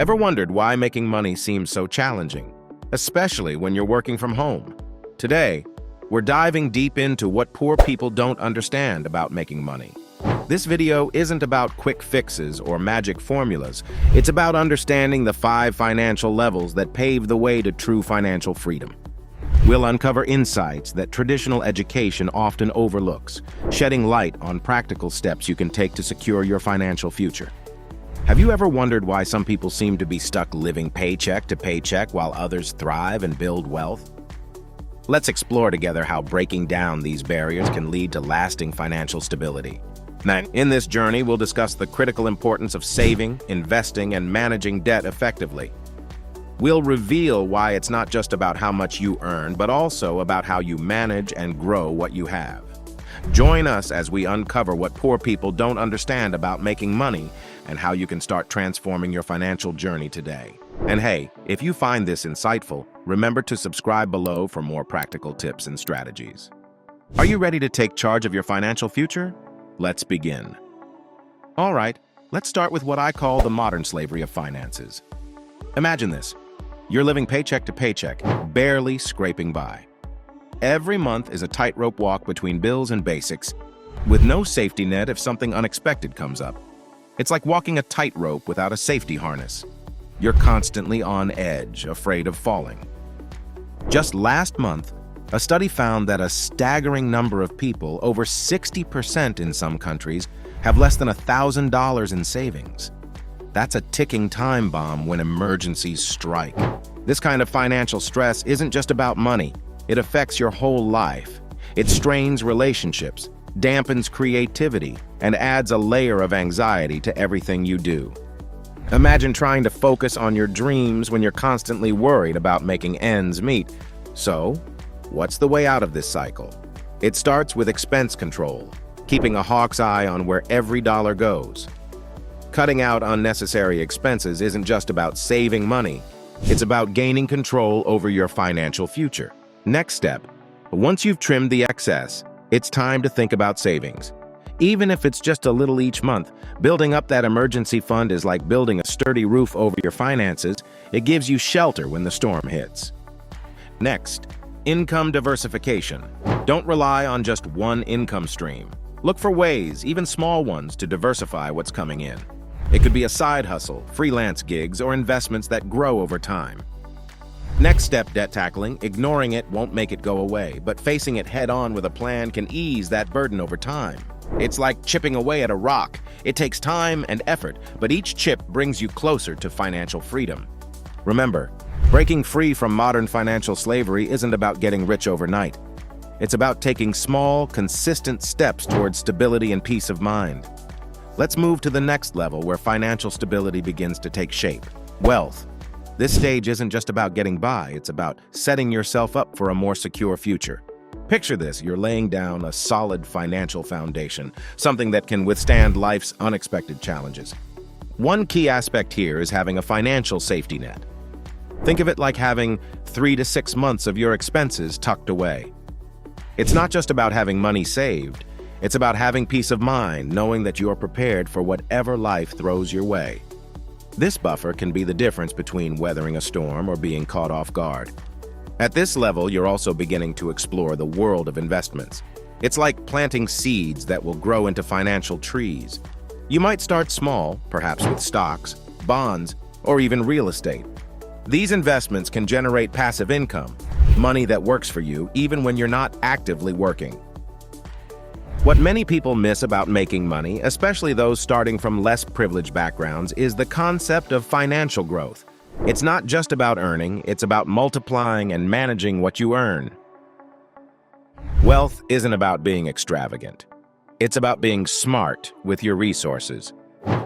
Ever wondered why making money seems so challenging, especially when you're working from home? Today, we're diving deep into what poor people don't understand about making money. This video isn't about quick fixes or magic formulas. It's about understanding the 5 financial levels that pave the way to true financial freedom. We'll uncover insights that traditional education often overlooks, shedding light on practical steps you can take to secure your financial future. Have you ever wondered why some people seem to be stuck living paycheck to paycheck while others thrive and build wealth? Let's explore together how breaking down these barriers can lead to lasting financial stability. Now, in this journey, we'll discuss the critical importance of saving, investing, and managing debt effectively. We'll reveal why it's not just about how much you earn, but also about how you manage and grow what you have. Join us as we uncover what poor people don't understand about making money and how you can start transforming your financial journey today. And hey, if you find this insightful, remember to subscribe below for more practical tips and strategies. Are you ready to take charge of your financial future? Let's begin. All right, let's start with what I call the modern slavery of finances. Imagine this. You're living paycheck to paycheck, barely scraping by. Every month is a tightrope walk between bills and basics, with no safety net if something unexpected comes up. It's like walking a tightrope without a safety harness. You're constantly on edge, afraid of falling. Just last month, a study found that a staggering number of people, over 60% in some countries, have less than $1,000 in savings. That's a ticking time bomb when emergencies strike. This kind of financial stress isn't just about money. It affects your whole life. It strains relationships, dampens creativity, and adds a layer of anxiety to everything you do. Imagine trying to focus on your dreams when you're constantly worried about making ends meet. So, what's the way out of this cycle? It starts with expense control, keeping a hawk's eye on where every dollar goes. Cutting out unnecessary expenses isn't just about saving money. It's about gaining control over your financial future. Next step, once you've trimmed the excess, it's time to think about savings. Even if it's just a little each month, building up that emergency fund is like building a sturdy roof over your finances. It gives you shelter when the storm hits. Next, income diversification. Don't rely on just one income stream. Look for ways, even small ones, to diversify what's coming in. It could be a side hustle, freelance gigs, or investments that grow over time. Next step, debt tackling. Ignoring it won't make it go away, but facing it head-on with a plan can ease that burden over time. It's like chipping away at a rock. It takes time and effort, but each chip brings you closer to financial freedom. Remember, breaking free from modern financial slavery isn't about getting rich overnight. It's about taking small, consistent steps towards stability and peace of mind. Let's move to the next level where financial stability begins to take shape. Wealth. This stage isn't just about getting by, it's about setting yourself up for a more secure future. Picture this, you're laying down a solid financial foundation, something that can withstand life's unexpected challenges. One key aspect here is having a financial safety net. Think of it like having 3 to 6 months of your expenses tucked away. It's not just about having money saved, it's about having peace of mind, knowing that you're prepared for whatever life throws your way. This buffer can be the difference between weathering a storm or being caught off guard. At this level, you're also beginning to explore the world of investments. It's like planting seeds that will grow into financial trees. You might start small, perhaps with stocks, bonds, or even real estate. These investments can generate passive income, money that works for you even when you're not actively working. What many people miss about making money, especially those starting from less privileged backgrounds, is the concept of financial growth. It's not just about earning, it's about multiplying and managing what you earn. Wealth isn't about being extravagant. It's about being smart with your resources.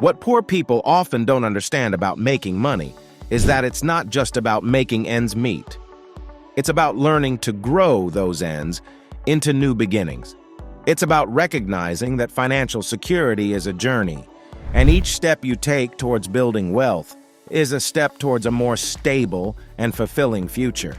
What poor people often don't understand about making money is that it's not just about making ends meet. It's about learning to grow those ends into new beginnings. It's about recognizing that financial security is a journey, and each step you take towards building wealth is a step towards a more stable and fulfilling future.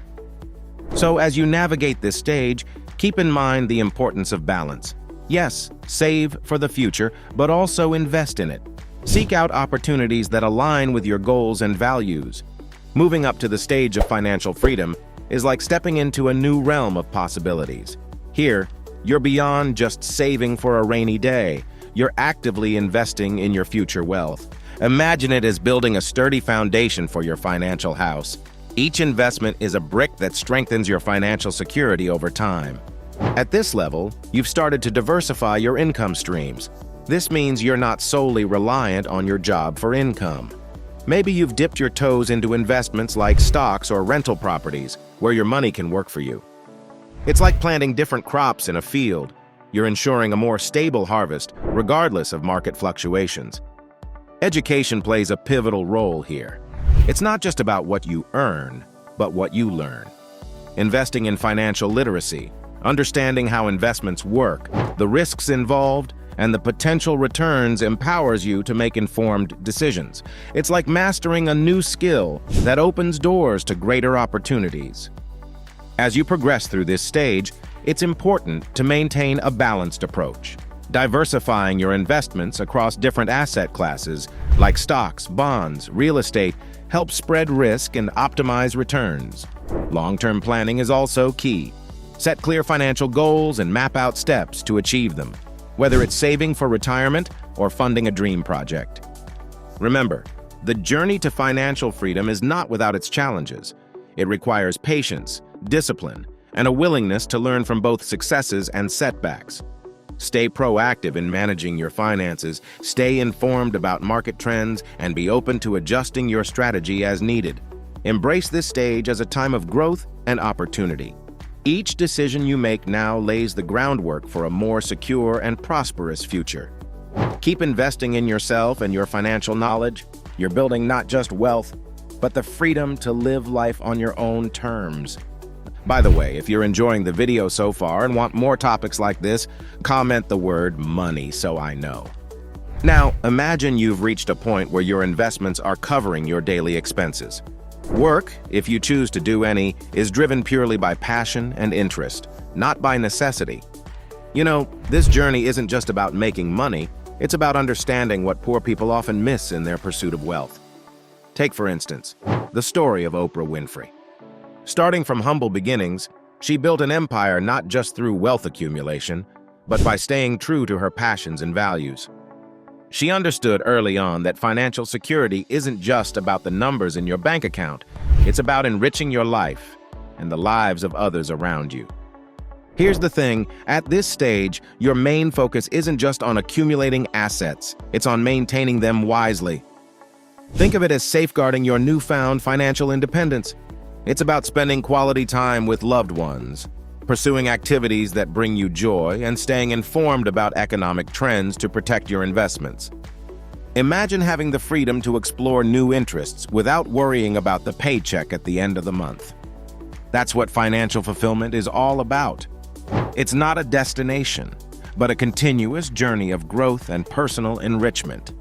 So as you navigate this stage, keep in mind the importance of balance. Yes, save for the future, but also invest in it. Seek out opportunities that align with your goals and values. Moving up to the stage of financial freedom is like stepping into a new realm of possibilities. Here, you're beyond just saving for a rainy day. You're actively investing in your future wealth. Imagine it as building a sturdy foundation for your financial house. Each investment is a brick that strengthens your financial security over time. At this level, you've started to diversify your income streams. This means you're not solely reliant on your job for income. Maybe you've dipped your toes into investments like stocks or rental properties, where your money can work for you. It's like planting different crops in a field. You're ensuring a more stable harvest, regardless of market fluctuations. Education plays a pivotal role here. It's not just about what you earn, but what you learn. Investing in financial literacy, understanding how investments work, the risks involved, and the potential returns empowers you to make informed decisions. It's like mastering a new skill that opens doors to greater opportunities. As you progress through this stage, it's important to maintain a balanced approach. Diversifying your investments across different asset classes, like stocks, bonds, real estate, helps spread risk and optimize returns. Long-term planning is also key. Set clear financial goals and map out steps to achieve them, whether it's saving for retirement or funding a dream project. Remember, the journey to financial freedom is not without its challenges. It requires patience, discipline, and a willingness to learn from both successes and setbacks. Stay proactive in managing your finances, stay informed about market trends, and be open to adjusting your strategy as needed. Embrace this stage as a time of growth and opportunity. Each decision you make now lays the groundwork for a more secure and prosperous future. Keep investing in yourself and your financial knowledge. You're building not just wealth, but the freedom to live life on your own terms. By the way, if you're enjoying the video so far and want more topics like this, comment the word money so I know. Now, imagine you've reached a point where your investments are covering your daily expenses. Work, if you choose to do any, is driven purely by passion and interest, not by necessity. You know, this journey isn't just about making money, it's about understanding what poor people often miss in their pursuit of wealth. Take, for instance, the story of Oprah Winfrey. Starting from humble beginnings, she built an empire not just through wealth accumulation, but by staying true to her passions and values. She understood early on that financial security isn't just about the numbers in your bank account. It's about enriching your life and the lives of others around you. Here's the thing, at this stage, your main focus isn't just on accumulating assets, it's on maintaining them wisely. Think of it as safeguarding your newfound financial independence. It's about spending quality time with loved ones, pursuing activities that bring you joy, and staying informed about economic trends to protect your investments. Imagine having the freedom to explore new interests without worrying about the paycheck at the end of the month. That's what financial fulfillment is all about. It's not a destination, but a continuous journey of growth and personal enrichment.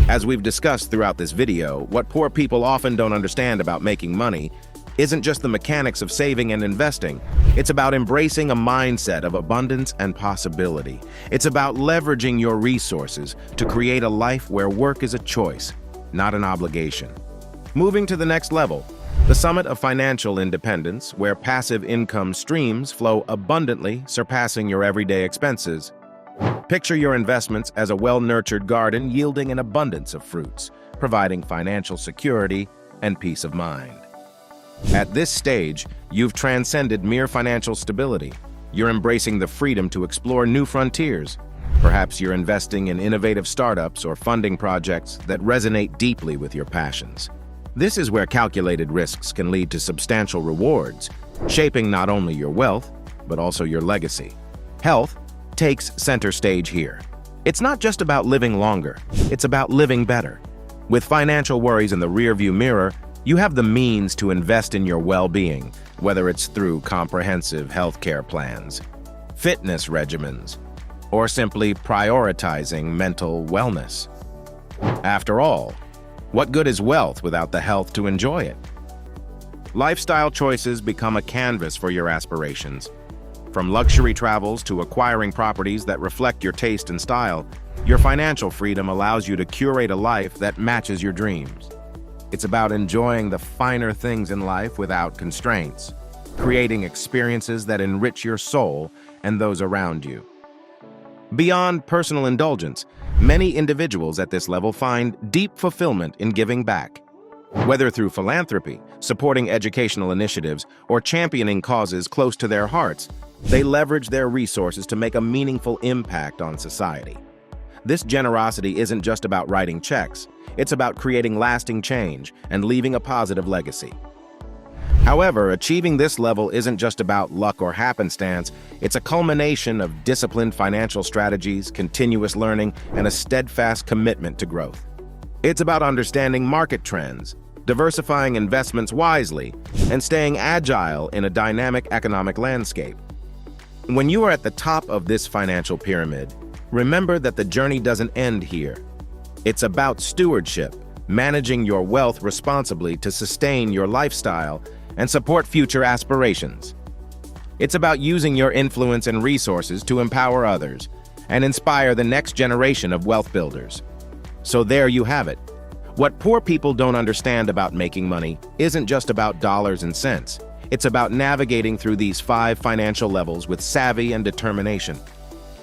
As we've discussed throughout this video, what poor people often don't understand about making money isn't just the mechanics of saving and investing. It's about embracing a mindset of abundance and possibility. It's about leveraging your resources to create a life where work is a choice, not an obligation. Moving to the next level, the summit of financial independence, where passive income streams flow abundantly, surpassing your everyday expenses. Picture your investments as a well-nurtured garden yielding an abundance of fruits, providing financial security and peace of mind. At this stage, you've transcended mere financial stability. You're embracing the freedom to explore new frontiers. Perhaps you're investing in innovative startups or funding projects that resonate deeply with your passions. This is where calculated risks can lead to substantial rewards, shaping not only your wealth, but also your legacy. Health takes center stage here. It's not just about living longer, it's about living better. With financial worries in the rearview mirror, you have the means to invest in your well-being, whether it's through comprehensive healthcare plans, fitness regimens, or simply prioritizing mental wellness. After all, what good is wealth without the health to enjoy it? Lifestyle choices become a canvas for your aspirations. From luxury travels to acquiring properties that reflect your taste and style, your financial freedom allows you to curate a life that matches your dreams. It's about enjoying the finer things in life without constraints, creating experiences that enrich your soul and those around you. Beyond personal indulgence, many individuals at this level find deep fulfillment in giving back. Whether through philanthropy, supporting educational initiatives, or championing causes close to their hearts, they leverage their resources to make a meaningful impact on society. This generosity isn't just about writing checks, it's about creating lasting change and leaving a positive legacy. However, achieving this level isn't just about luck or happenstance, it's a culmination of disciplined financial strategies, continuous learning, and a steadfast commitment to growth. It's about understanding market trends, diversifying investments wisely, and staying agile in a dynamic economic landscape. When you are at the top of this financial pyramid, remember that the journey doesn't end here. It's about stewardship, managing your wealth responsibly to sustain your lifestyle and support future aspirations. It's about using your influence and resources to empower others and inspire the next generation of wealth builders. So there you have it. What poor people don't understand about making money isn't just about dollars and cents. It's about navigating through these 5 financial levels with savvy and determination.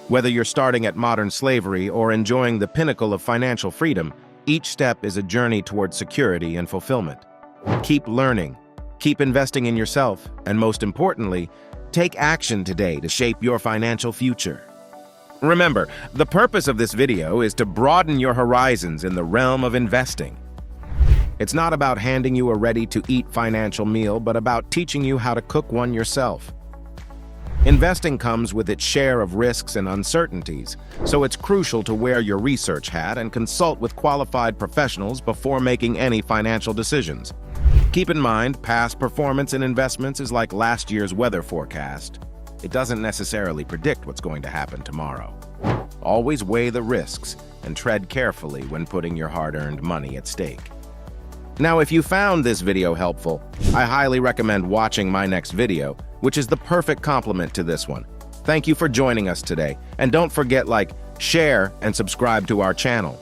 Whether you're starting at modern slavery or enjoying the pinnacle of financial freedom, each step is a journey towards security and fulfillment. Keep learning, keep investing in yourself, and most importantly, take action today to shape your financial future. Remember, the purpose of this video is to broaden your horizons in the realm of investing. It's not about handing you a ready-to-eat financial meal, but about teaching you how to cook one yourself. Investing comes with its share of risks and uncertainties, so it's crucial to wear your research hat and consult with qualified professionals before making any financial decisions. Keep in mind, past performance in investments is like last year's weather forecast. It doesn't necessarily predict what's going to happen tomorrow. Always weigh the risks and tread carefully when putting your hard-earned money at stake. Now, if you found this video helpful, I highly recommend watching my next video, which is the perfect complement to this one. Thank you for joining us today, and don't forget share, and subscribe to our channel.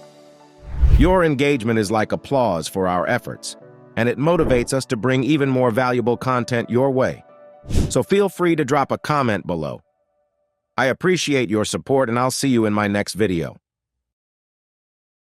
Your engagement is like applause for our efforts, and it motivates us to bring even more valuable content your way. So feel free to drop a comment below. I appreciate your support, and I'll see you in my next video.